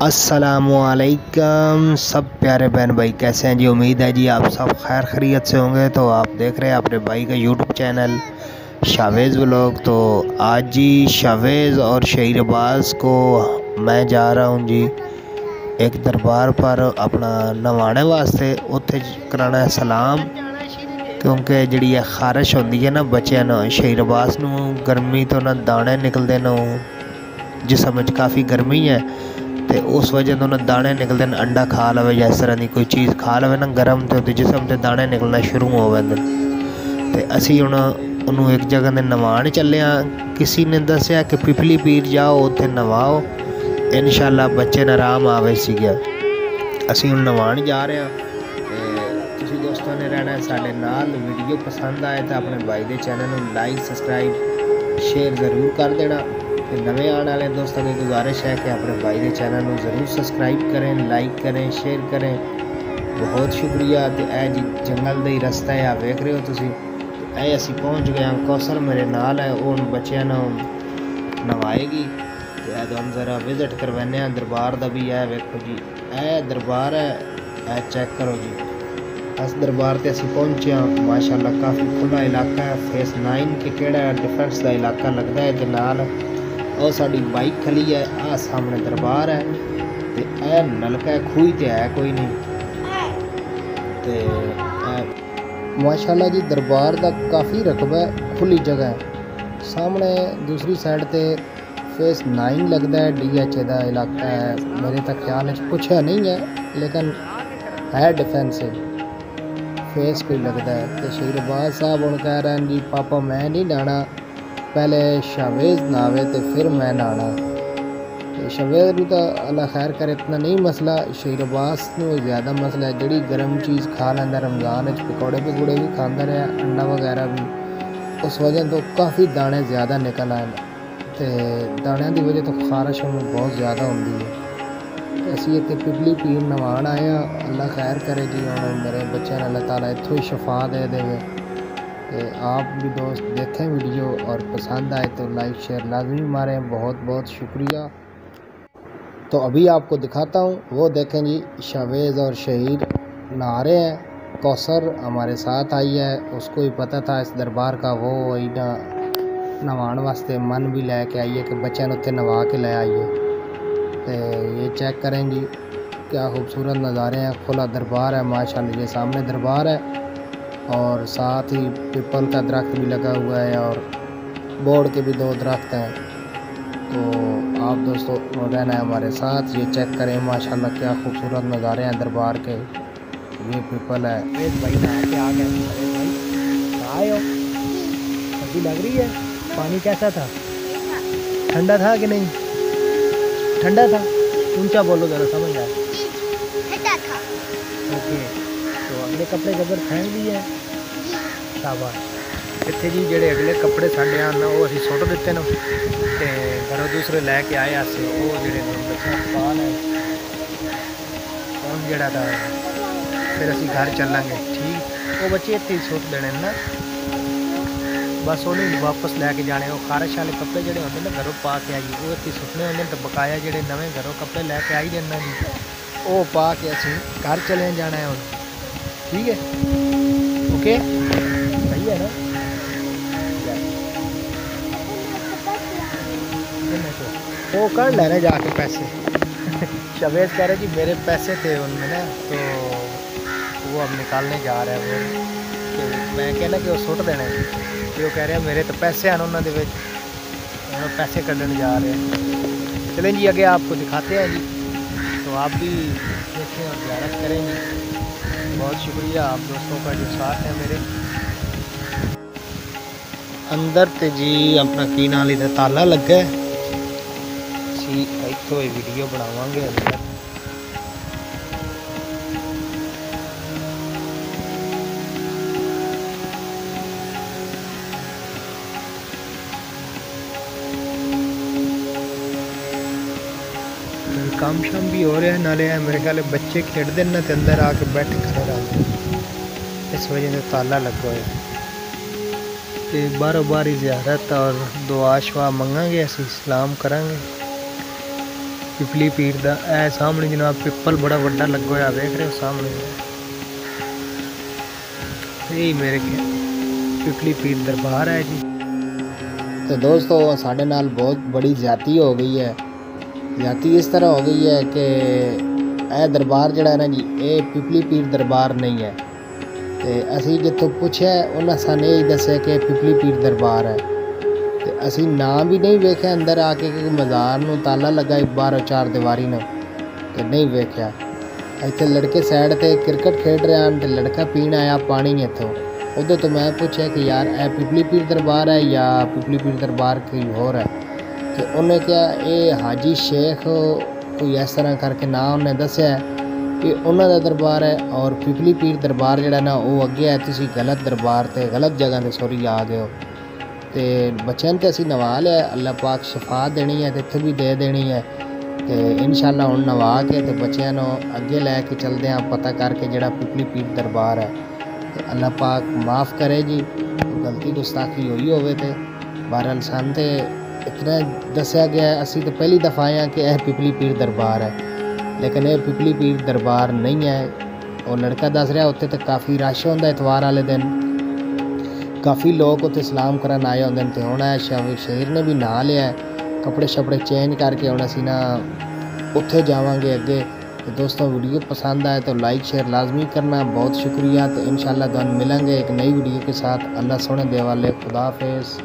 अस्सलामुअलैकुम सब प्यारे बहन भाई, कैसे हैं जी। उम्मीद है जी आप सब खैर खैरियत से होंगे। तो आप देख रहे हैं अपने भाई का यूट्यूब चैनल शावेज़ व्लॉग। तो आज जी शावेज़ और शहीर अब्बास को मैं जा रहा हूं जी एक दरबार पर अपना नवाने वास्ते, उत्थे कराना है सलाम। क्योंकि जी खारिश होती है ना बच्चों ना, शहीर अब्बास नूं गर्मी तो ना दाने निकलते न, जिसम काफ़ी गर्मी है तो उस वजह तो उन्हें दाने निकलते हैं। अंडा खा लवे या इस तरह की कोई चीज़ खा लवे ना गर्म, तो जिसम से दाने निकलना शुरू हो जाते। तो असी हुण उन्होंने एक जगह ने नवाण चले हाँ। किसी ने दसिया कि पिपली पीर जाओ, उत्थे नवाओ, इंशाअल्लाह बच्चे ने आराम आवे सीगा। असी हुण नवाण जा रहे हैं। तुसी दोस्तों ने रहना है साडे नाल। वीडियो पसंद आए तो अपने भाई के चैनल को लाइक सब्सक्राइब शेयर ज़रूर कर देना। नवे आने वाले दोस्तों की गुजारिश है कि अपने भाई के चैनल को ज़रूर सब्सक्राइब करें, लाइक करें, शेयर करें। बहुत शुक्रिया। तो यह जी जंगल का ही रास्ता है, आप देख रहे हो तुसी। यह असी पहुँच गए हैं। कौसर मेरे नाल है, वो बच्चों नवाएगी। तो यह हम ज़रा विजिट करवाने दरबार का भी है। वेखो जी यह दरबार है, यह चेक करो जी। इस दरबार से असी पहुँचे हाँ। माशाअल्लाह काफ़ी खुला इलाका है। फेस 9 के केड़ा डिफेंस का इलाका लगता है। तो नाल और साड़ी बाइक खली है। आ सामने दरबार है, तो यह नलका है, खूही तो है कोई नहीं। तो माशाल्लाह जी दरबार का काफ़ी रकबा है, खुली जगह है। सामने दूसरी साइड पे फेस 9 लगता है, DH का इलाका है। मेरे तक ख्याल कुछ है नहीं है, लेकिन है डिफेंस है। फेस कोई लगता है। तो शहीर अब्बास साहब हम कह रहे हैं जी पापा मैं नहीं नहाना, पहले शावेज़ नहावे तो फिर मैं नहाना। तो शावेज़ भी तो अल्लाह खैर करे, इतना नहीं मसला। शहीर अब्बास को ज़्यादा मसला है, जड़ी गर्म चीज़ खा लेंदा रमज़ान पकौड़े पकौड़े भी खाता रहा, अंडा वगैरह भी। उस वजह तो काफ़ी दाने ज़्यादा निकल आए। तो दाणियां की वजह तो खारिश में बहुत ज़्यादा होती है। असी इतने पिपली पीर नवाण आए हैं। अल्लाह खैर करे जी। हम मेरे बच्चों अल्लाह ताला इत्थों ही शफा दे देवे। आप भी दोस्त देखें वीडियो और पसंद आए तो लाइक शेयर लाजमी मारें। बहुत बहुत शुक्रिया। तो अभी आपको दिखाता हूँ, वो देखें जी शावेज़ और शहीर नहा रहे हैं। कौसर हमारे साथ आई है, उसको ही पता था इस दरबार का। वो ना नवाण वास्ते मन भी लैके आई है कि बच्चों ने उत्थे नवा के ले आइए। तो ये चेक करें जी क्या खूबसूरत नज़ारे हैं। खुला दरबार है माशाल्लाह। ये सामने दरबार है और साथ ही पीपल का दरख्त भी लगा हुआ है और बोर्ड के भी 2 दरख्त हैं। तो आप दोस्तों रहना है हमारे साथ। ये चेक करें माशाल्लाह क्या खूबसूरत नज़ारे हैं दरबार के। ये पीपल है। भाई नहा के आ गए। अरे भाई आए हो, सर्दी लग रही है। पानी कैसा था? ठंडा था कि नहीं? ठंडा था। ऊंचा बोलो ज़रा, समझ आए। ठंडा था। ओके। तो अगले कपड़े कबर फेंक दिए। शाबाश। इतने जी जेडे अगले कपड़े साढ़े आन वो असी सुट दिते न, तो घरों दूसरे लैके आए अस। वो जेडे बच्चे पाल है हम जड़ा था, फिर असी घर चलांगे। ठीक, वो बच्चे इतने ही सुट देने ना, बस उन्हें वापस लैके जाने। वो खारिश वाले कपड़े जोड़े होंगे ना घरों पा के आइए, वो इतने सुटने होंगे। तो बकाया जोड़े नवे घरों कपड़े लैके आई जाना जी, वो पा के असी घर चले जाना है हम। ठीक है, ओके, सही है ना। वो कर ले रहे जाके पैसे। शावेज़ कह रहे जी मेरे पैसे थे उनमें ना, तो वो अब निकालने जा रहे हैं। वो तो मैं कहना कि वो सुट देने, कि वो कह रहे हैं मेरे तो पैसे हैं उन्होंने पैसे कढ़ने जा रहे हैं। चलें जी आगे आपको दिखाते हैं जी। तो आप भी देखें और ज़ियारत करें जी। बहुत शुक्रिया आप दोस्तों का जो साथ है मेरे। अंदर तो जी अपना की नाल इधर ताला लगा है। इतों वीडियो बनावांगे अंदर। काम शाम भी हो रहा है, नाले मेरे ख्याल बच्चे खेडते ना, तो अंदर आके बैठ खड़े रहते, इस वजह से ताला लगा है। तो बारों बारी ज़ियारत और दुआ शवा मंगांगे, असी सलाम करांगे। पिपली पीर दा ए सामने जनाब पिपल बड़ा वड्डा लगा होया देख रहे हो सामने यही मेरे के पिपली पीर दरबार है जी। तो दोस्तों साढ़े नाल बहुत बड़ी ज़्यादती हो गई है। ज़्यादती इस तरह हो गई है कि यह दरबार जड़ा है ना जी ये पिपली पीर दरबार नहीं है। तो असी जितों पूछा उन्हें सानू यही दस्या कि पिपली पीर दरबार है। तो असी नाम भी नहीं वेख्या अंदर आके कि मज़ार नूं ताला लगा बाहरों चार दीवारी ने तो नहीं वेख्या। इत्थे लड़के साइड ते क्रिकेट खेड रहे हैं तो लड़का पीण आया पानी इत्थों। उधर तो मैं पूछा कि यार ए पिपली पीर दरबार है या पिपली पीर दरबार कोई होर है। तो उन्हें क्या ये हाजी शेख कोई इस तरह करके नाम उन्हें दस्या कि उन्होंने दा दरबार है और पिपली पीर दरबार जड़ा ना वो अगे है। तुसी गलत दरबार ते गलत जगह ते सॉरी आ गए हो। तो बच्चों तो असी नवा लिया अल्लाह पाक शफा देनी है तो इत्थे भी दे देनी है। तो इंशाअल्लाह हुण नवा के तो बच्चों नूं अगे लैके चलते हैं पता करके जड़ा पिपली पीर दरबार है। तो अल्लाह पाक माफ़ करे जी गलती गुस्ताखी हुई होवे ते बहरहाल सन ते इतना दस्या गया असी तो पहली दफ़ा आए हैं कि यह पिपली पीर दरबार है लेकिन यह पिपली पीर दरबार नहीं है। और लड़का दस रहा उत्थे तो काफ़ी रश होंदा इतवार वाले दिन काफ़ी लोग उत्थे सलाम करन आए होंदे ते हुण शेर ने भी नहा लिया कपड़े शपड़े चेंज करके हुण असीं ना उत्थे जावांगे अगे। तो दोस्तों वीडियो पसंद आए तो लाइक शेयर लाजमी करना। बहुत शुक्रिया। तो इंशाअल्लाह तुहानूं मिलेंगे एक नई वीडियो के साथ। अल्लाह सोहने दे वाले खुदा हाफिज़।